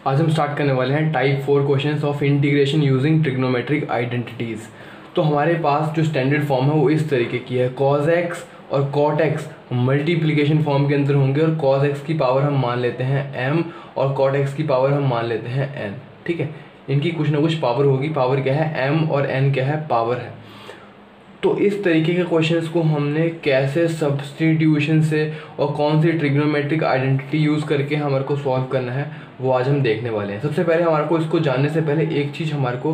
आज हम स्टार्ट करने वाले हैं type 4 questions of integration using trigonometric identities. तो हमारे पास जो स्टैंडर्ड फॉर्म है वो इस तरीके की है, cos x और cot x मल्टीप्लिकेशन फॉर्म के अंदर होंगे और cos x की पावर हम मान लेते हैं m और cot x की पावर हम मान लेते हैं n। ठीक है, इनकी कुछ ना कुछ पावर होगी। पावर क्या है, m और n क्या है, पावर है। तो इस तरीके के क्वेश्चंस को हमने कैसे सब्स्टिट्यूशन से और कौन सी ट्रिग्नोमेट्रिक आइडेंटिटी यूज़ करके हमारे को सॉल्व करना है वो आज हम देखने वाले हैं। सबसे पहले हमारे को इसको जानने से पहले एक चीज़ हमारे को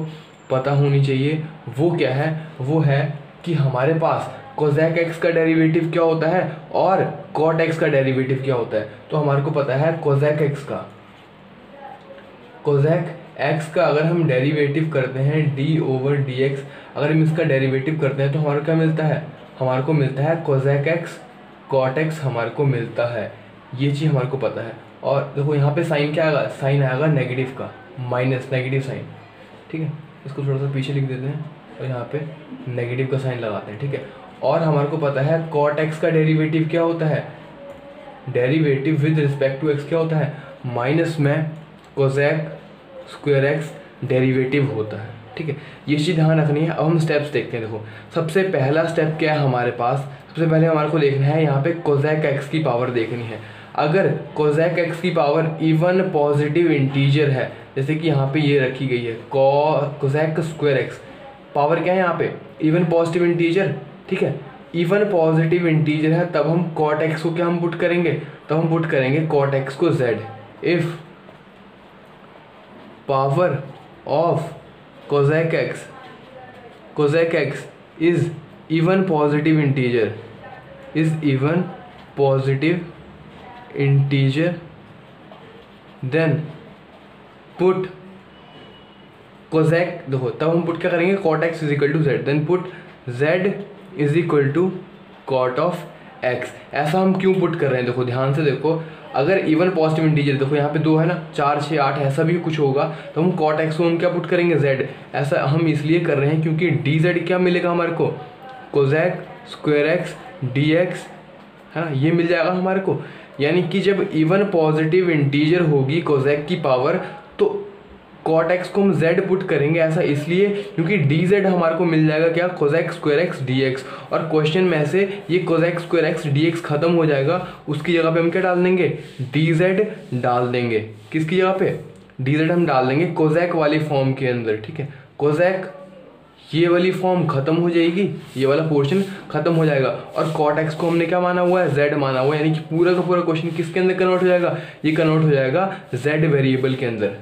पता होनी चाहिए, वो क्या है, वो है कि हमारे पास कोसेक एक्स का डेरिवेटिव क्या होता है और कॉट एक्स का डेरिवेटिव क्या होता है। तो हमारे को पता है कोसेक एक्स का अगर हम डेरिवेटिव करते हैं d/dx, अगर हम इसका डेरिवेटिव करते हैं तो हमारे क्या मिलता है, हमारे को मिलता है कोसेक एक्स कॉट एक्स हमारे को मिलता है। ये चीज़ हमारे को पता है। और देखो यहाँ पे साइन क्या आएगा, साइन आएगा नेगेटिव का, माइनस नेगेटिव साइन। ठीक है, इसको थोड़ा सा पीछे लिख देते हैं और यहाँ पे नेगेटिव का साइन लगाते हैं। ठीक है, और हमारे को पता है कॉट एक्स का डेरिवेटिव क्या होता है, derivative with respect to x क्या होता है, माइनस में कोसेक स्क्वायर एक्स डेरिवेटिव होता है। ठीक है, ये चीज़ ध्यान रखनी है। अब हम स्टेप्स देखते हैं। देखो सबसे पहला स्टेप क्या है हमारे पास, सबसे पहले हमारे को देखना है यहाँ पे कोसेक एक्स की पावर देखनी है। अगर कोसेक एक्स की पावर इवन पॉजिटिव इंटीजर है, जैसे कि यहाँ पे ये रखी गई है कोसेक स्क्वायर एक्स, पावर क्या है यहाँ पे, इवन पॉजिटिव इंटीजर। ठीक है, इवन पॉजिटिव इंटीजर है, तब हम कॉट एक्स को क्या हम पुट करेंगे, तब हम पुट करेंगे कॉट एक्स को z। If power of cosec x is even positive integer, then put cosec, देखो तब हम पुट क्या करेंगे, cot x is equal to z, then put z is equal to cot of x। ऐसा हम क्यों put कर रहे हैं, देखो ध्यान से देखो। अगर इवन पॉजिटिव इंटीजर, देखो यहाँ पे 2 है ना, 4 6 8 ऐसा भी कुछ होगा, तो हम कॉट एक्स को हम क्या पुट करेंगे, z। ऐसा हम इसलिए कर रहे हैं क्योंकि dz क्या मिलेगा हमारे को, कोसेक स्क्वायर एक्स dx है ना, ये मिल जाएगा हमारे को। यानी कि जब इवन पॉजिटिव इंटीजर होगी कोसेक की पावर, तो कॉट एक्स को हम z पुट करेंगे। ऐसा इसलिए क्योंकि dz हमारे को मिल जाएगा क्या, कोसेक स्क्वायर एक्स dx। और क्वेश्चन में से ये कोसेक स्क्वायर एक्स dx खत्म हो जाएगा, उसकी जगह पे हम क्या डाल देंगे, dz डाल देंगे। किसकी जगह पे, dz हम डाल देंगे कोसेक वाली फॉर्म के अंदर। ठीक है, कोसेक ये वाली फॉर्म खत्म हो जाएगी, ये वाला पोर्शन खत्म हो जाएगा, और कॉट एक्स को हमने क्या माना हुआ है, z माना हुआ है। यानी कि पूरा का पूरा क्वेश्चन किसके अंदर कन्वर्ट हो जाएगा, ये कन्वर्ट हो जाएगा z वेरिएबल के अंदर।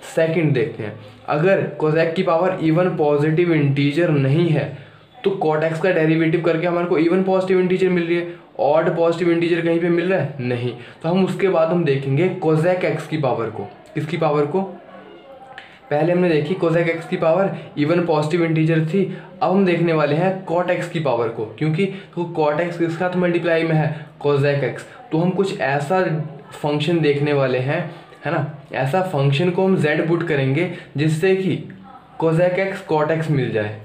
सेकंड देखते हैं, अगर कोसेक की पावर इवन पॉजिटिव इंटीजर नहीं है तो कॉट एक्स का डेरिवेटिव करके हमारे को इवन पॉजिटिव इंटीजर मिल रही है, ऑड पॉजिटिव इंटीजर कहीं पे मिल रहा है नहीं। तो हम उसके बाद हम देखेंगे कोसेक एक्स की पावर को। किसकी पावर को, पहले हमने देखी कोसेक एक्स की पावर इवन पॉजिटिव इंटीजर थी, अब हम देखने वाले हैं कॉट एक्स की पावर को, क्योंकि तो कॉट एक्स किसके साथ मल्टीप्लाई में है, कोसेक एक्स। तो हम कुछ ऐसा फंक्शन देखने वाले हैं, है ना, ऐसा फंक्शन को हम z पुट करेंगे जिससे कि कोसेक एक्स कॉट एक्स मिल जाए,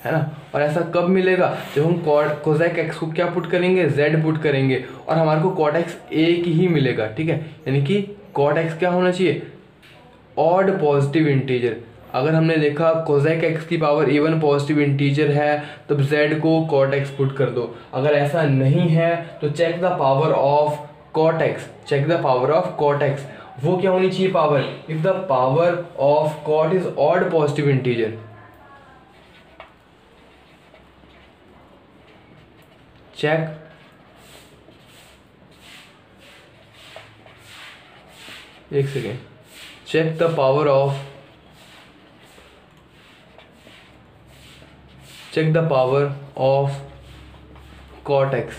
है ना। और ऐसा कब मिलेगा, जब हम कोसेक एक्स को क्या पुट करेंगे, z पुट करेंगे, और हमारे को कॉट एक्स एक ही मिलेगा। ठीक है, यानी कि कॉट एक्स क्या होना चाहिए, ऑड पॉजिटिव इंटीजर। अगर हमने देखा कोसेक एक्स की पावर इवन पॉजिटिव इंटीजर है, तब z को कॉट एक्स पुट कर दो। अगर ऐसा नहीं है तो check the power of cot x, check the power of cot x. वो क्या होनी चाहिए power, if the power of cot is odd positive integer, check एक second, check the power of cot x.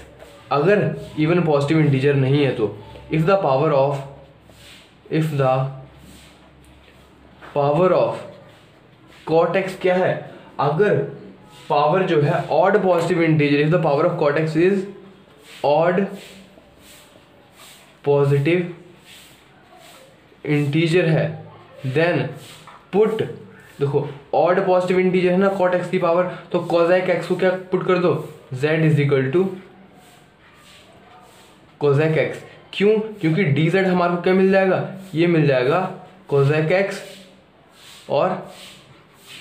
अगर इवन पॉजिटिव इंटीजर नहीं है तो if the power of cot x क्या है, अगर पावर जो है odd positive integer, if the power of cot x is odd positive integer है, देन पुट, देखो ऑड पॉजिटिव इंटीजर है ना कॉट एक्स की पावर, तो कोसेक एक्स को क्या पुट कर दो, z is equal to cosec x. क्यों? क्योंकि डी जेड हमारे को क्या मिल जाएगा, ये मिल जाएगा कोसेक एक्स और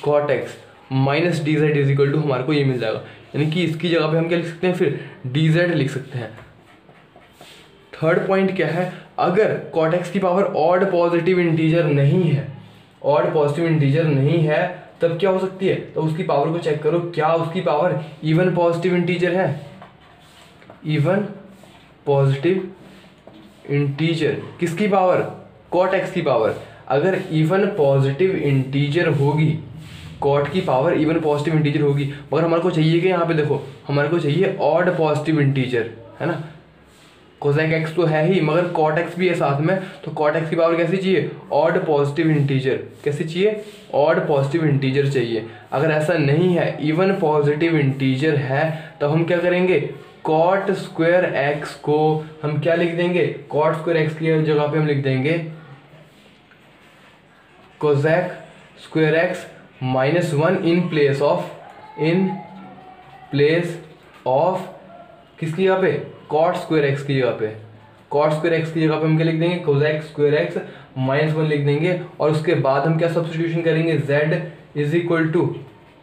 cot x minus d z is equal to हमारे को ये मिल जाएगा। यानी कि इसकी जगह पे हम क्या लिख सकते हैं, फिर डी जेड लिख सकते हैं। थर्ड पॉइंट क्या है, अगर कॉट एक्स की पावर ऑड पॉजिटिव इंटीजर नहीं है, ऑड पॉजिटिव इंटीजर नहीं है, तब क्या हो सकती है, तो उसकी पावर को चेक करो, क्या उसकी पावर इवन पॉजिटिव इंटीजर है, इवन पॉजिटिव इंटीजर। किसकी पावर, कॉट एक्स की पावर। अगर इवन पॉजिटिव इंटीजर होगी, कॉट की पावर इवन पॉजिटिव इंटीजर होगी, मगर हमारे को चाहिए कि यहाँ पे देखो हमारे को चाहिए ऑड पॉजिटिव इंटीजर, है ना। कोसेक एक्स तो है ही, मगर कॉट एक्स भी है साथ में, तो कॉट एक्स की पावर कैसी चाहिए, ऑड पॉजिटिव इंटीजर। कैसी चाहिए, ऑड पॉजिटिव इंटीजर चाहिए। अगर ऐसा नहीं है, इवन पॉजिटिव इंटीजर है, तो हम क्या करेंगे, कॉट स्क्वायर एक्स को हम क्या लिख देंगे, कॉट स्क्वायर एक्स की जगह पे हम लिख देंगे cosec square x minus 1 in place of किसकी जगह पे, कॉट स्क्वायर एक्स की जगह पे। कॉट स्क्वायर एक्स की जगह पे हम क्या लिख देंगे, कोसेक स्क्वायर एक्स माइनस 1 लिख देंगे, और उसके बाद हम क्या सब्स्टिट्यूशन करेंगे, z is equal to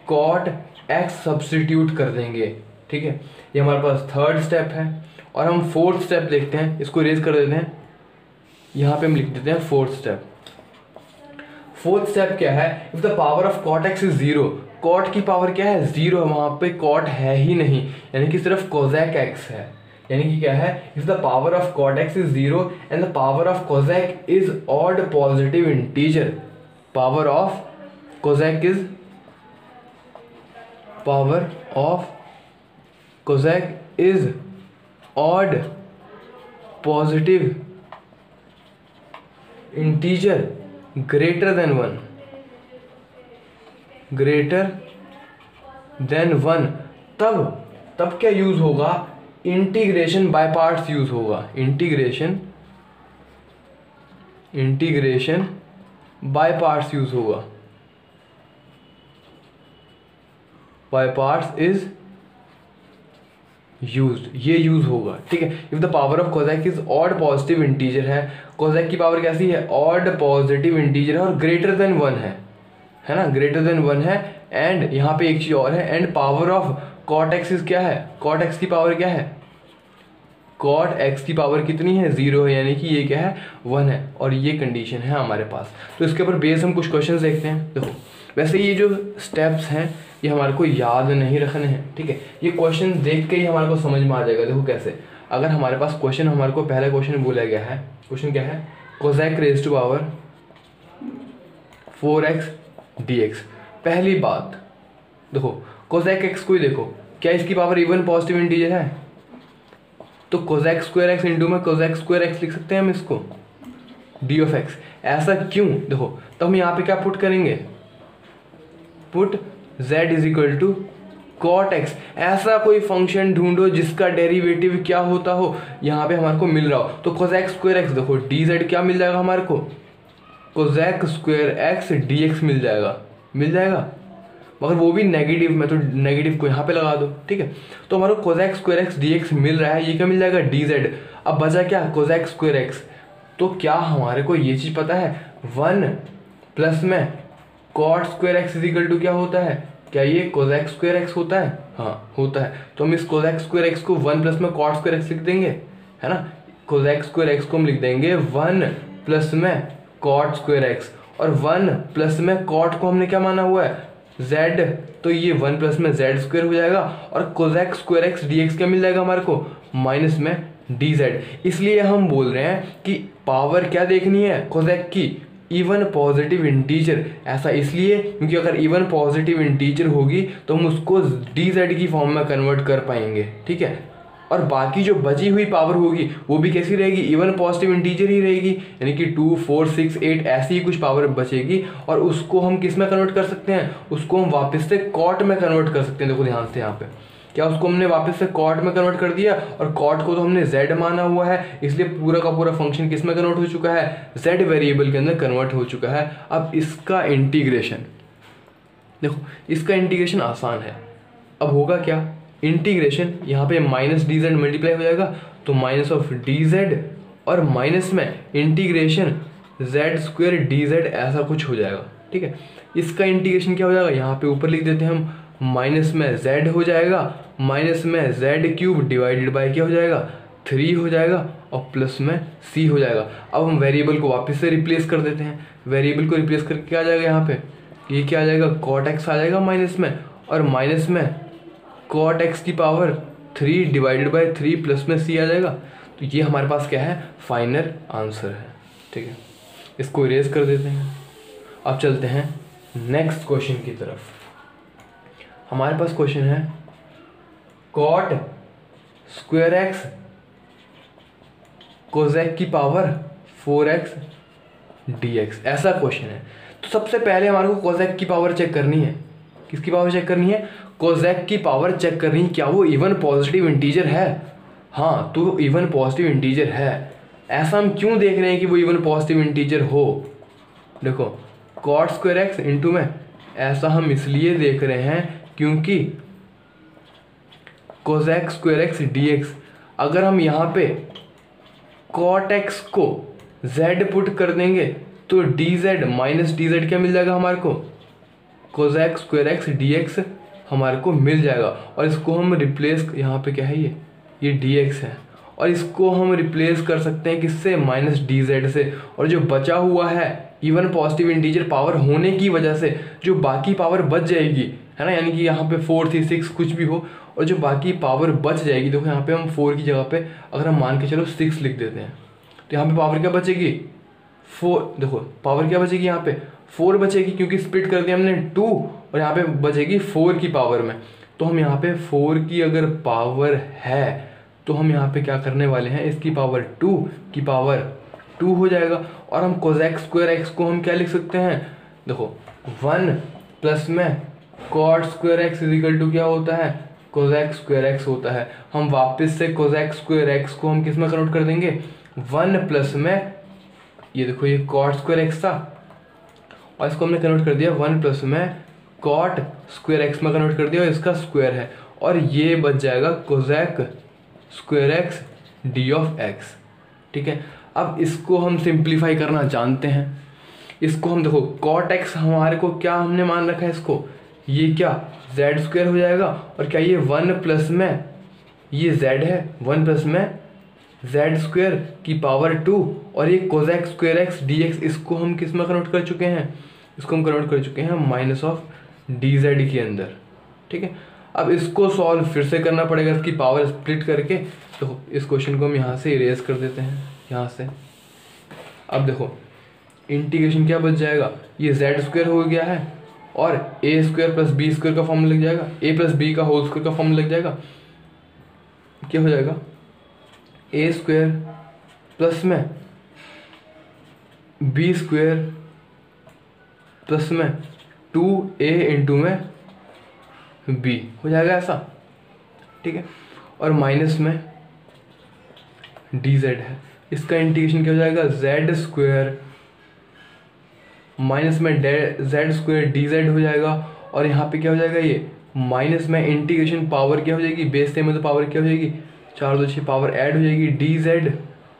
cot x substitute कर देंगे। ठीक है, ये हमारे पास थर्ड स्टेप है। और हम फोर्थ स्टेप देखते हैं, इसको इरेज कर देते हैं, यहाँ पे हम लिख देते हैं फोर्थ स्टेप। फोर्थ स्टेप क्या है, if the power of cot x is zero, cot की पावर क्या है, जीरो है, वहां पे कॉट है ही नहीं, यानी कि सिर्फ कोसेक एक्स है। यानी कि क्या है, if the power of cot x is zero and the power of cosec is odd positive integer, power of cosec is power of cosec is odd positive integer greater than 1, greater than 1, तब क्या use होगा, integration by parts use होगा। Integration by parts use होगा, by parts is used, ये use होगा। ठीक है, if the power of cosec is odd positive integer है, कोसेक की पावर कैसी है, ऑड पॉजिटिव इंटीजर है और ग्रेटर देन 1 है ना, ग्रेटर देन 1 है। एंड यहाँ पे एक चीज और है, and power of cot x is क्या है, कॉट एक्स की पावर क्या है, कॉट एक्स की पावर कितनी है, 0 है, यानी कि ये क्या है, 1 है, और ये कंडीशन है हमारे पास। तो इसके ऊपर बेस हम कुछ क्वेश्चन देखते हैं। देखो वैसे ये जो स्टेप्स हैं ये हमारे को याद नहीं रखने हैं, ठीक है, ये क्वेश्चन देख के ही हमारे को समझ में आ जाएगा। देखो कैसे, अगर हमारे पास क्वेश्चन, हमारे को पहला क्वेश्चन बोला गया है, क्वेश्चन क्या है, cosec raise to power 4x dx। पहली बात देखो, कोसेक एक्स को ही देखो, क्या इसकी पावर इवन पॉजिटिव इंटीजर है, तो कोसेक स्क्वायर एक्स इंटू में कोसेक स्क्वायर एक्स लिख सकते हैं हम इसको, डी ऑफ एक्स। ऐसा क्यों, देखो तो हम यहाँ पे क्या पुट करेंगे, put z is equal to cot x. ऐसा कोई फंक्शन ढूंढो जिसका डेरिवेटिव क्या होता हो, यहाँ पे हमारे को मिल रहा हो, तो कोसेक स्क्वायर एक्स, देखो डी जेड क्या मिल जाएगा हमारे को, cosec square x d x मिल जाएगा, मगर वो भी नेगेटिव में, तो नेगेटिव को यहाँ पे लगा दो। ठीक है, तो हमारे को cosec square x d x मिल रहा है, ये क्या मिल जाएगा, डी जेड। अब बचा क्या, कोसेक स्क्वायर एक्स। तो क्या हमारे को ये चीज़ पता है, 1 प्लस में cot square x is equal to क्या होता है, क्या ये कोसेक स्क्वायर एक्स होता है, हाँ होता है। तो हम इस कोसेक स्क्वायर एक्स को 1 प्लस में कॉट स्क्वायर एक्स लिख देंगे, है ना, कोसेक स्क्वायर एक्स को हम लिख देंगे 1 प्लस में कॉट स्क्वायर एक्स, और 1 प्लस में कॉट को हमने क्या माना हुआ है, z, तो ये 1 प्लस में z स्क्वायर हो जाएगा, और cosec square x d x क्या मिल जाएगा हमारे को, माइनस में डी जेड। इसलिए हम बोल रहे हैं कि पावर क्या देखनी है कोसेक की, इवन पॉजिटिव इंटीजर। ऐसा इसलिए क्योंकि अगर इवन पॉजिटिव इंटीजर होगी तो हम उसको डी जेड की फॉर्म में कन्वर्ट कर पाएंगे। ठीक है, और बाकी जो बची हुई पावर होगी वो भी कैसी रहेगी, इवन पॉजिटिव इंटीजर ही रहेगी, यानी कि 2, 4, 6, 8 ऐसी ही कुछ पावर बचेगी, और उसको हम किस में कन्वर्ट कर सकते हैं, उसको हम वापस से कॉट में कन्वर्ट कर सकते हैं। देखो ध्यान से, यहाँ पे क्या उसको हमने वापस से कॉट में कन्वर्ट कर दिया, और कॉट को तो हमने z माना हुआ है, इसलिए पूरा का पूरा फंक्शन किस में कन्वर्ट हो चुका है, z वेरिएबल के अंदर कन्वर्ट हो चुका है। अब इसका इंटीग्रेशन देखो, इसका इंटीग्रेशन आसान है। अब होगा क्या, इंटीग्रेशन यहाँ पे माइनस डी जेड मल्टीप्लाई हो जाएगा, तो माइनस ऑफ डी जेड और माइनस में integration Z square D Z ऐसा कुछ हो जाएगा। ठीक है, इसका इंटीग्रेशन क्या हो जाएगा, यहाँ पे ऊपर लिख देते हैं हम, माइनस में z हो जाएगा, माइनस में z क्यूब डिवाइडेड बाय क्या हो जाएगा 3 हो जाएगा, और प्लस में c हो जाएगा। अब हम वेरिएबल को वापस से रिप्लेस कर देते हैं, वेरिएबल को रिप्लेस करके क्या आ जाएगा यहाँ पे, ये क्या आ जाएगा cot x आ जाएगा माइनस में, और माइनस में cot x की पावर 3 डिवाइडेड बाय 3 प्लस में c आ जाएगा। तो ये हमारे पास क्या है, फाइनल आंसर है। ठीक है, इसको इरेज कर देते हैं। अब चलते हैं नेक्स्ट क्वेश्चन की तरफ। हमारे पास क्वेश्चन है cot स्क्वायर एक्स कोसेक की पावर 4x dx, ऐसा क्वेश्चन है। तो सबसे पहले हमारे को कोसेक की पावर चेक करनी है। किसकी पावर चेक करनी है, कोसेक की पावर चेक करनी है, क्या वो इवन पॉजिटिव इंटीजर है। हाँ, तो इवन पॉजिटिव इंटीजर है। ऐसा हम क्यों देख रहे हैं कि वो इवन पॉजिटिव इंटीजर हो, देखो cot स्क्वायर एक्स इंटू में, ऐसा हम इसलिए देख रहे हैं क्योंकि कोसेक स्क्वायर एक्स dx, अगर हम यहाँ पे cot x को z पुट कर देंगे तो dz माइनस dz क्या मिल जाएगा हमारे को, कोसेक स्क्वायर एक्स dx हमारे को मिल जाएगा। और इसको हम रिप्लेस, यहाँ पे क्या है ये dx है, और इसको हम रिप्लेस कर सकते हैं किससे, माइनस dz से। और जो बचा हुआ है इवन पॉजिटिव इंटीजर पावर होने की वजह से जो बाकी पावर बच जाएगी है ना, यानी कि यहाँ पे 4 थी 6 कुछ भी हो, और जो बाकी पावर बच जाएगी, देखो यहाँ पे हम 4 की जगह पे अगर हम मान के चलो 6 लिख देते हैं, तो यहाँ पे पावर क्या बचेगी 4, देखो पावर क्या बचेगी यहाँ पे 4 बचेगी, क्योंकि स्प्लिट कर दिया हमने 2, और यहाँ पे बचेगी 4 की पावर में। तो हम यहाँ पे 4 की अगर पावर है तो हम यहाँ पे क्या करने वाले हैं, इसकी पावर 2 की पावर 2 हो जाएगा। और हम कोसेक स्क्वायर एक्स को हम क्या लिख सकते हैं, देखो 1 प्लस में cot square x is equal to क्या होता है, कोसेक स्क्वायर एक्स होता है। हम वापस से कोसेक स्क्वायर एक्स को हम किस में कन्वर्ट कर देंगे, 1 प्लस में, ये देखो ये cot स्क्वायर एक्स था और इसको हमने कन्वर्ट कर दिया 1 प्लस में cot स्क्वायर एक्स में कन्वर्ट कर दिया, और इसका स्क्वायर है, और ये बच जाएगा cosec square x D of x. ठीक है, अब इसको हम सिंप्लीफाई करना जानते हैं। इसको हम देखो cot x हमारे को क्या हमने मान रखा है, इसको ये क्या z स्क्वायर हो जाएगा, और क्या ये 1 प्लस में ये z है 1 प्लस में z स्क्वायर की पावर 2, और ये कोसेक स्क्वायर एक्स dx, इसको हम किस में कन्वर्ट कर चुके हैं, इसको हम कन्वर्ट कर चुके हैं माइनस ऑफ dz के अंदर। ठीक है, अब इसको सॉल्व फिर से करना पड़ेगा, इसकी पावर स्प्लिट करके। तो इस क्वेश्चन को हम यहाँ से इरेज कर देते हैं यहाँ से। अब देखो इंटीग्रेशन क्या बच जाएगा, ये z स्क्वायर हो गया है, और a square plus b square का फॉर्म लग जाएगा, a प्लस बी का होल स्क्वायर का फॉर्म लग जाएगा, क्या हो जाएगा a स्क्वायर प्लस में बी स्क्वायर प्लस में 2a इंटू में b हो जाएगा ऐसा। ठीक है, और माइनस में dz है, इसका इंटीग्रेशन क्या हो जाएगा, z स्क्वायर माइनस में z स्क्वायर dz हो जाएगा, और यहाँ पे क्या हो जाएगा, ये माइनस में इंटीग्रेशन पावर क्या हो जाएगी, बेस में तो पावर क्या हो जाएगी 4 2 6 पावर ऐड हो जाएगी dz,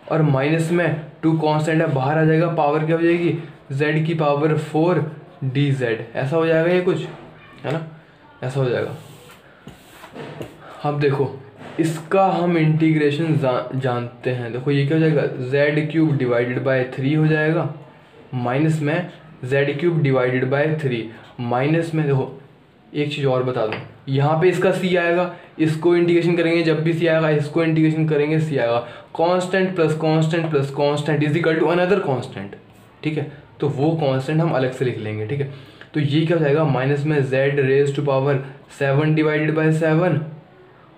और माइनस में 2 कांस्टेंट है बाहर आ जाएगा, पावर क्या हो जाएगी z की पावर 4 dz, ऐसा हो जाएगा ये कुछ है ना, ऐसा हो जाएगा। अब देखो इसका हम इंटीग्रेशन जानते हैं, देखो ये क्या हो जाएगा z क्यूब डिवाइडेड बाय 3 हो जाएगा, माइनस में z cube divided by 3, minus में देखो एक चीज़ और बता दूँ, यहाँ पे इसका c आएगा, इसको इंटीग्रेशन करेंगे जब भी c आएगा, इसको इंटीग्रेशन करेंगे c आएगा, constant plus constant plus constant is equal to another constant. ठीक है, तो वो कांस्टेंट हम अलग से लिख लेंगे। ठीक है, तो ये क्या हो जाएगा, माइनस में z raise to power 7 divided by 7,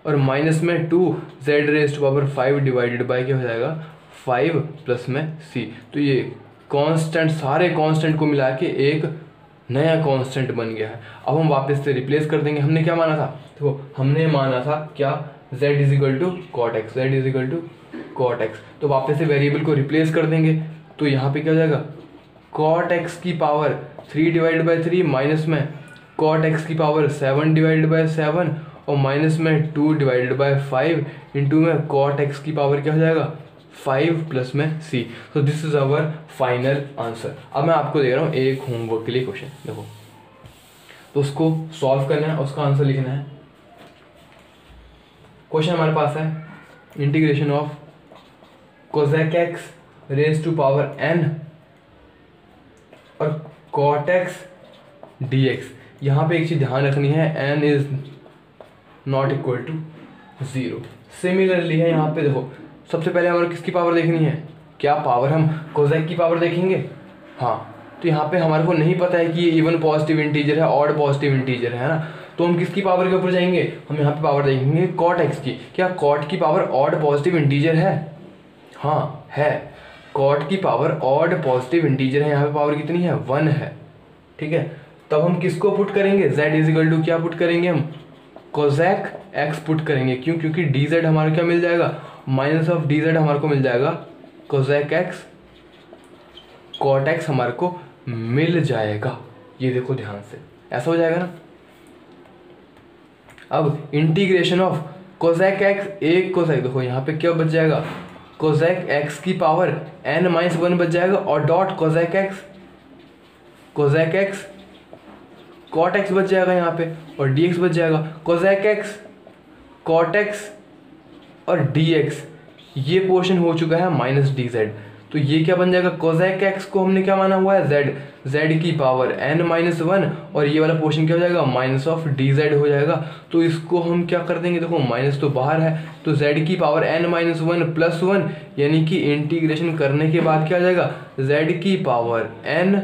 और माइनस में 2 z raise to power 5 divided by क्या हो जाएगा 5 प्लस में c। तो ये कांस्टेंट, सारे कांस्टेंट को मिला के एक नया कांस्टेंट बन गया है। अब हम वापस से रिप्लेस कर देंगे। हमने क्या माना था, देखो हमने माना था क्या, z is equal to cot x, z is equal to cot x. तो वापस से वेरिएबल को रिप्लेस कर देंगे, तो यहाँ पे क्या हो जाएगा कॉट एक्स की पावर 3 डिवाइडेड बाई 3 माइनस में कॉट एक्स की पावर 7 डिवाइडेड बाई 7 और माइनस में 2 डिवाइडेड बाई 5 इंटू में कॉट एक्स की पावर क्या हो जाएगा 5 प्लस में c. So this is our final answer. अब मैं आपको दे रहा हूँ एक होमवर्क के लिए क्वेश्चन, देखो तो उसको सॉल्व करना है, उसका आंसर लिखना है। क्वेश्चन हमारे पास है integration of cosec x raise to power n और कॉट एक्स डी एक्स। यहाँ पे एक चीज़ ध्यान रखनी है, n is not equal to 0। Similarly है यहाँ पे देखो, सबसे पहले हमारे किसकी पावर देखनी है, क्या पावर, हम कोसेक की पावर देखेंगे। हाँ, तो यहाँ पे हमारे को नहीं पता है कि ये इवन पॉजिटिव इंटीजर है ऑड पॉजिटिव इंटीजर है ना, तो हम किसकी पावर के ऊपर जाएंगे, हम यहाँ पे पावर देखेंगे कॉट एक्स की। क्या कॉट की पावर ऑड पॉजिटिव इंटीजर है, हाँ है, कॉट की पावर ऑड पॉजिटिव इंटीजर है, यहाँ पे पावर कितनी है 1 है, ठीक है। तब हम किसको पुट करेंगे, z इज इक्वल टू क्या पुट करेंगे, हम कोसेक एक्स पुट करेंगे। क्यों, क्योंकि डी जेड हमारा क्या मिल जाएगा, माइनस ऑफ डी जेड हमारे को मिल जाएगा कोसेक एक्स, कॉट एक्स हमारे को मिल जाएगा। ये देखो ध्यान से, ऐसा हो जाएगा ना। अब इंटीग्रेशन ऑफ कोसेक एक्स, एक कोसेक, देखो यहाँ पे क्या बच जाएगा, कोसेक एक्स की पावर n-1 बच जाएगा, और dot cosec x cot x बच जाएगा यहाँ पे, और dx बच जाएगा। कोसेक एक्स कॉट एक्स और dx, ये पोर्शन हो चुका है माइनस डी जेड, तो ये क्या बन जाएगा, कोसेक एक्स को हमने क्या माना हुआ है z की पावर n-1, और ये वाला पोर्शन क्या हो जाएगा, माइनस ऑफ डी जेड हो जाएगा। तो इसको हम क्या कर देंगे, देखो माइनस तो बाहर है, तो z की पावर n-1 प्लस 1, यानी कि इंटीग्रेशन करने के बाद क्या आ जाएगा, z की पावर n,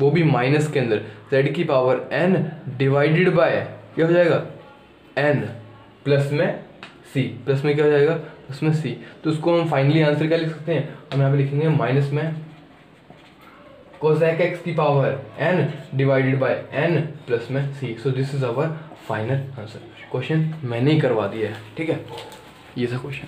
वो भी माइनस के अंदर, z की पावर n डिवाइडेड बाय क्या हो जाएगा, n प्लस में c, प्लस में क्या हो जाएगा, प्लस में c। तो उसको हम फाइनली आंसर क्या लिख सकते हैं, हम यहाँ पे लिखेंगे माइनस में कोसेक एक्स की power n divided by n plus में c। So this is our final answer. Question मैंने ही करवा दिया है, ठीक है, ये था क्वेश्चन।